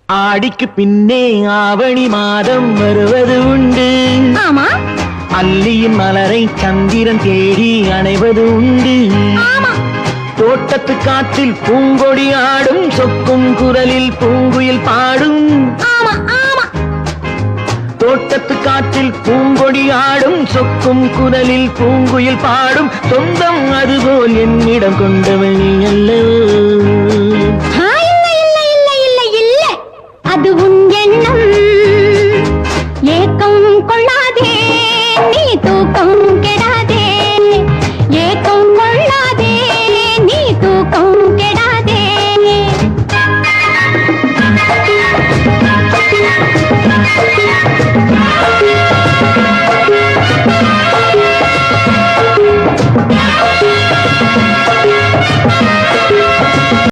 ஆடிக்கு பின்னே ஆவணி மாதம் வருவது உண்டு. ஆமா. அல்லியின் மலரை சந்திரன் தேடி அணைவது உண்டு. ஆமா. தோட்டத்து காற்றில் பூங்கொடி ஆடும், சொக்கும் குரலில் பூங்குயில் பாடும். ஆமா ஆமா. தோட்டத்து காற்றில் பூங்கொடி ஆடும், சொக்கும் குரலில் பூங்குயில் பாடும். சொந்தம் அதுபோல் என்னிடம் கொண்டவள் நீ அல்லவோ.